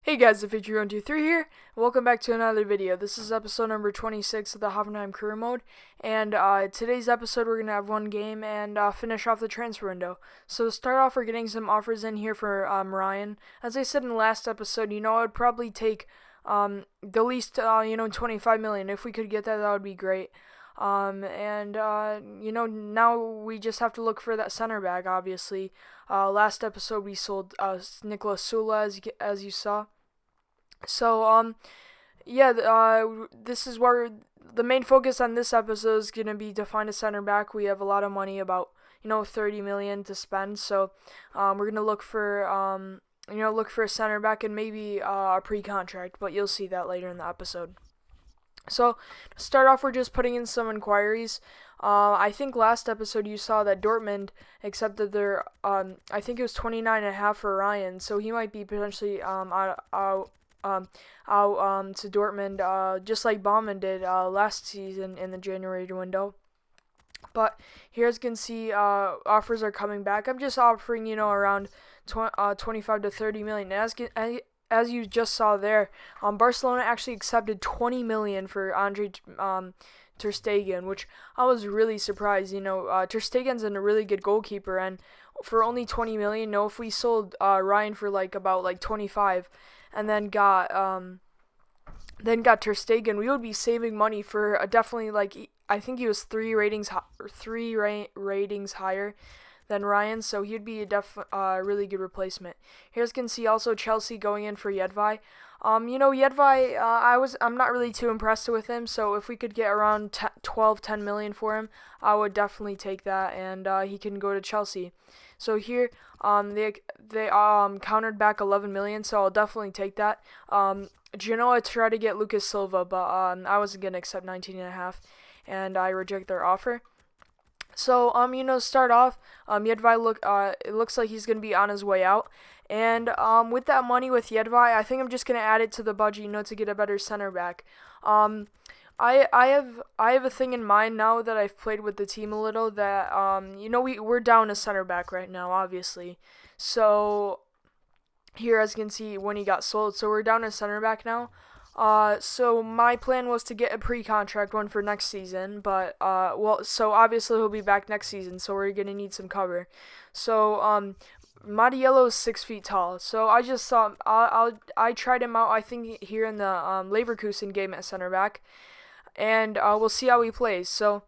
Hey guys, the Feature123 here. Welcome back to another video. This is episode number 26 of the Hoffenheim career mode, and today's episode we're gonna have one game and finish off the transfer window. So to start off, we're getting some offers in here for Ryan. As I said in the last episode, I would probably take the least 25 million. If we could get that, that would be great. Now we just have to look for that center back, obviously. Last episode we sold Nicolas Sula, as you saw. So, this is where the main focus on this episode is going to be to find a center back. We have a lot of money, about, 30 million to spend. So, we're going to look for a center back and maybe a pre-contract, but you'll see that later in the episode. So, to start off, we're just putting in some inquiries. I think last episode you saw that Dortmund accepted their, I think it was 29.5 for Ryan, so he might be potentially out to Dortmund, just like Baumann did last season in the January window. But here, as you can see, offers are coming back. I'm just offering, around 25 to 30 million. As you just saw there, Barcelona actually accepted 20 million for Andre Ter Stegen, which I was really surprised. Ter Stegen's a really good goalkeeper, and for only 20 million, if we sold Ryan for about 25, and then got Ter Stegen, we would be saving money for definitely I think he was three ratings higher than Ryan, so he'd be a really good replacement. Here's you can see also Chelsea going in for Jedvaj. Jedvaj, I'm not really too impressed with him, so if we could get around 10 million for him, I would definitely take that, and he can go to Chelsea. So here, they countered back 11 million, so I'll definitely take that. Genoa tried to get Lucas Silva, but I wasn't gonna accept 19.5, and I reject their offer. So, start off, Jedvaj it looks like he's going to be on his way out. And, with that money with Jedvaj, I think I'm just going to add it to the budget, to get a better center back. I have a thing in mind now that I've played with the team a little that, we're down a center back right now, obviously. So, here, as you can see, when he got sold, so we're down a center back now. So my plan was to get a pre-contract one for next season, but, so obviously he'll be back next season, so we're gonna need some cover. So, Madiello is 6 feet tall, so I just saw, I tried him out, I think, here in the, Leverkusen game at center back, and, we'll see how he plays. So,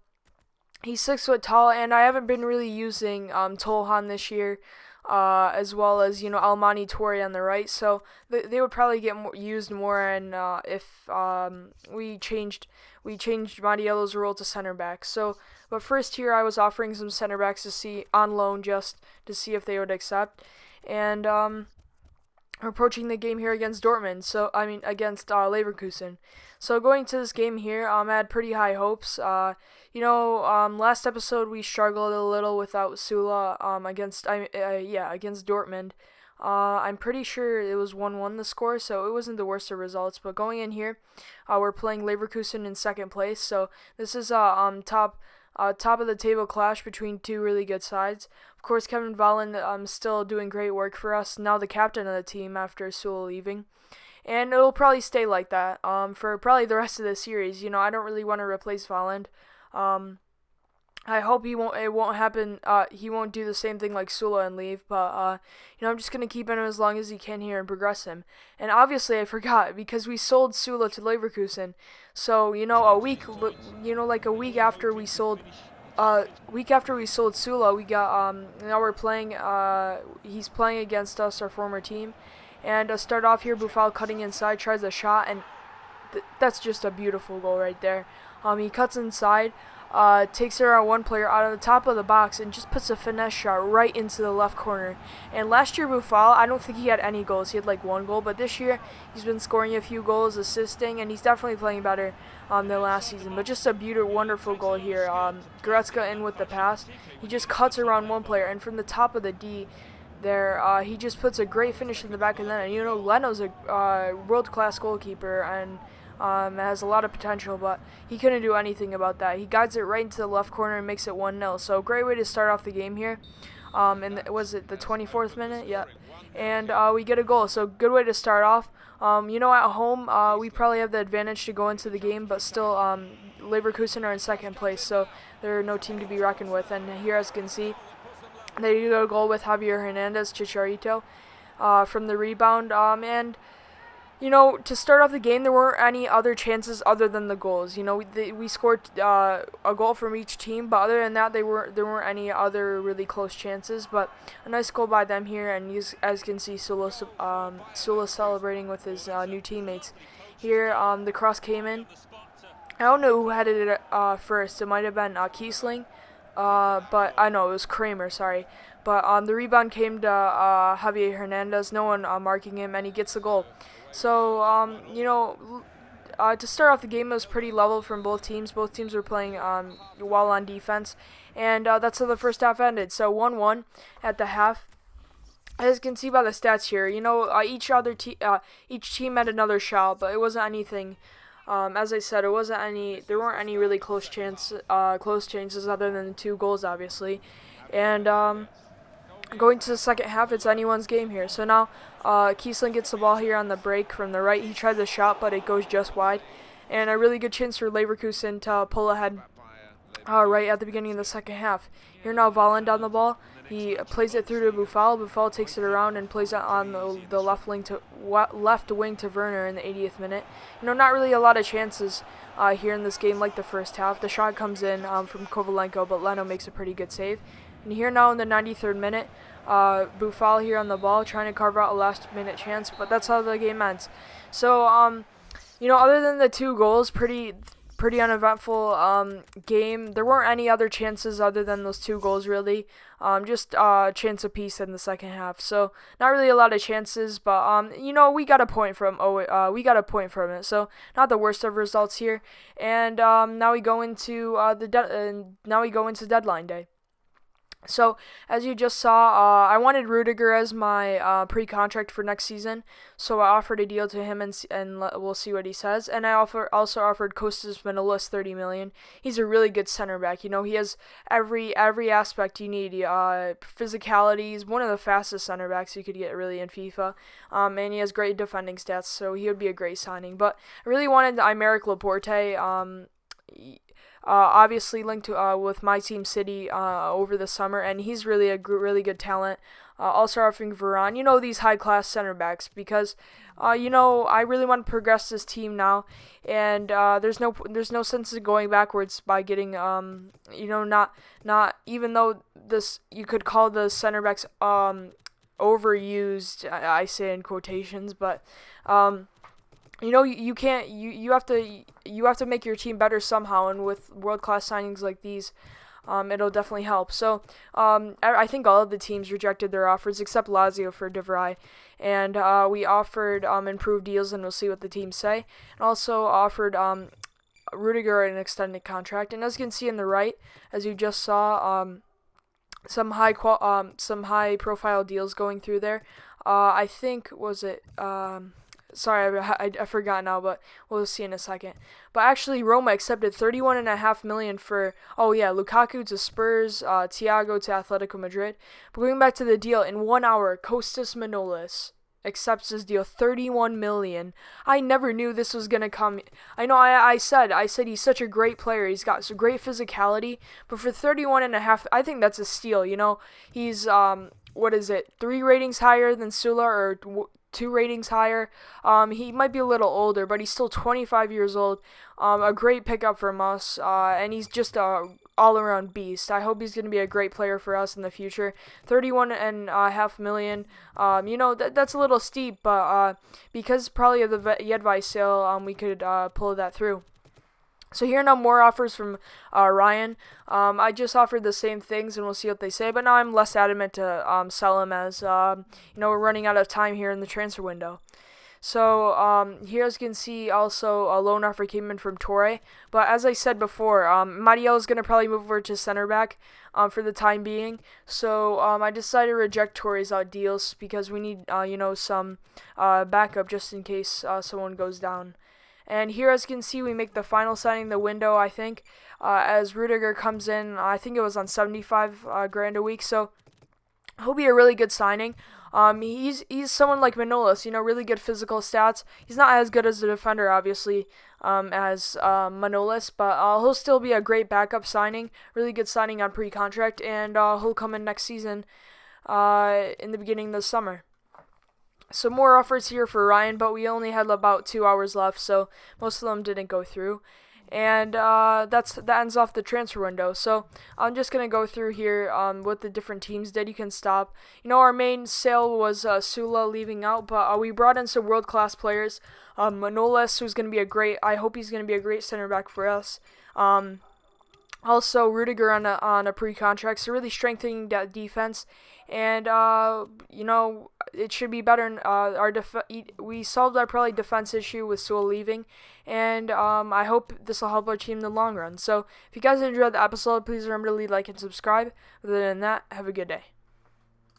he's 6 foot tall, and I haven't been really using, Tolhan this year, as well as, Almani Toure on the right, so they would probably get used more, and if we changed Madiello's role to center back. So, but first here I was offering some center backs to see on loan, just to see if they would accept, and we're approaching the game here against Dortmund, against Leverkusen. So going to this game here, I had pretty high hopes. Last episode we struggled a little without Sula against Dortmund. I'm pretty sure it was 1-1 the score, so it wasn't the worst of results. But going in here, we're playing Leverkusen in second place, so this is top of the table clash between two really good sides. Of course, Kevin Volland still doing great work for us, now the captain of the team after Sula leaving. And it'll probably stay like that for probably the rest of the series. I don't really want to replace Volland. I hope it won't happen. He won't do the same thing like Sula and leave. But I'm just gonna keep him as long as he can here and progress him. And obviously, I forgot because we sold Sula to Leverkusen. So a week after we sold. Week after we sold Sula, we got now we're playing. He's playing against us, our former team. And start off here, Buffal cutting inside, tries a shot, and that's just a beautiful goal right there. He cuts inside, takes it around one player out of the top of the box, and just puts a finesse shot right into the left corner. And last year, Buffal, I don't think he had any goals. He had one goal, but this year he's been scoring a few goals, assisting, and he's definitely playing better than last season. But just a beautiful, wonderful goal here. Goretzka in with the pass. He just cuts around one player, and from the top of the D, there, he just puts a great finish in the back of the net. And Leno's a world-class goalkeeper and has a lot of potential, but he couldn't do anything about that. He guides it right into the left corner and makes it 1-0. So great way to start off the game here. and was it the 24th minute? Yep. And we get a goal. So good way to start off. At home, we probably have the advantage to go into the game, but still, Leverkusen are in second place, so they're no team to be reckoned with. And here, as you can see, they get a goal with Javier Hernandez, Chicharito, from the rebound. To start off the game, there weren't any other chances other than the goals. We scored a goal from each team, but other than that, there weren't any other really close chances. But a nice goal by them here, and as you can see, Sula celebrating with his new teammates. Here, the cross came in. I don't know who headed it first. It might have been Kiesling, but I know it was Kramer. Sorry. But the rebound came to Javier Hernandez. No one marking him, and he gets the goal. So, to start off the game, it was pretty level from both teams. Both teams were playing well on defense, and that's how the first half ended. So 1-1 at the half. As you can see by the stats here, each team had another shot, but it wasn't anything. As I said, there weren't any really close chances other than the 2 goals, obviously, and going to the second half, it's anyone's game here. So now, Kiesling gets the ball here on the break from the right. He tried the shot, but it goes just wide. And a really good chance for Leverkusen to pull ahead right at the beginning of the second half. Here now, Volland on the ball. He plays it through to Buffal. Buffal takes it around and plays it on the left wing to Werner in the 80th minute. Not really a lot of chances here in this game like the first half. The shot comes in from Kovalenko, but Leno makes a pretty good save. And here now in the 93rd minute, Buffal here on the ball, trying to carve out a last-minute chance, but that's how the game ends. So, other than the 2 goals, pretty uneventful game. There weren't any other chances other than those 2 goals, really. Just a chance apiece in the second half. So, not really a lot of chances, but we got a point from it. So, not the worst of results here. And now we go into deadline day. So, as you just saw, I wanted Rudiger as my pre-contract for next season, so I offered a deal to him, and we'll see what he says. And I also offered Kostas Manolas $30 million. He's a really good center back. He has every aspect you need. Physicality. He's one of the fastest center backs you could get really in FIFA, and he has great defending stats, so he would be a great signing. But I really wanted Aymeric Laporte. Obviously linked to with my team City over the summer, and he's really a really good talent. Also offering Varane, these high-class center backs, because I really want to progress this team now, and there's no sense in going backwards by getting not even though this you could call the center backs overused, I say in quotations, but you can't. You have to make your team better somehow, and with world-class signings like these, it'll definitely help. So, I think all of the teams rejected their offers except Lazio for De Vrij, and we offered improved deals, and we'll see what the teams say. And also offered Rudiger an extended contract, and as you can see on the right, as you just saw, some high-profile deals going through there. I think was it. Sorry, I forgot now, but we'll see in a second. But actually, Roma accepted $31.5 million for, Lukaku to Spurs, Thiago to Atletico Madrid. But going back to the deal, in 1 hour, Kostas Manolas accepts his deal, $31 million. I never knew this was going to come. I know I said he's such a great player. He's got some great physicality, but for $31.5, I think that's a steal. He's, 3 ratings higher than Sula, or 2 ratings higher. He might be a little older, but he's still 25 years old. A great pickup from us, and he's just a all-around beast. I hope he's going to be a great player for us in the future. $31.5 million. That's a little steep, but because probably of the Jedvaj sale, we could pull that through. So here now more offers from Ryan. I just offered the same things, and we'll see what they say. But now I'm less adamant to sell him, as we're running out of time here in the transfer window. So here, as you can see, also a loan offer came in from Torre. But as I said before, Mariel is going to probably move over to center back for the time being. So I decided to reject Torre's deals because we need some backup just in case someone goes down. And here, as you can see, we make the final signing of the window, I think, as Rudiger comes in. I think it was on $75 grand a week. So he'll be a really good signing. He's someone like Manolis, really good physical stats. He's not as good as a defender, obviously, as Manolis, but he'll still be a great backup signing. Really good signing on pre-contract, and he'll come in next season in the beginning of the summer. So more offers here for Ryan, but we only had about 2 hours left, so most of them didn't go through. And that ends off the transfer window. So I'm just gonna go through here what the different teams did. You can stop. Our main sale was Sula leaving out, but we brought in some world class players. Manolis, who's gonna be I hope he's gonna be a great center back for us. Also, Rudiger on a pre-contract, so really strengthening that defense. And it should be better. We solved our probably defense issue with Sewell leaving, and I hope this will help our team in the long run. So if you guys enjoyed the episode, please remember to leave, like, and subscribe. Other than that, have a good day.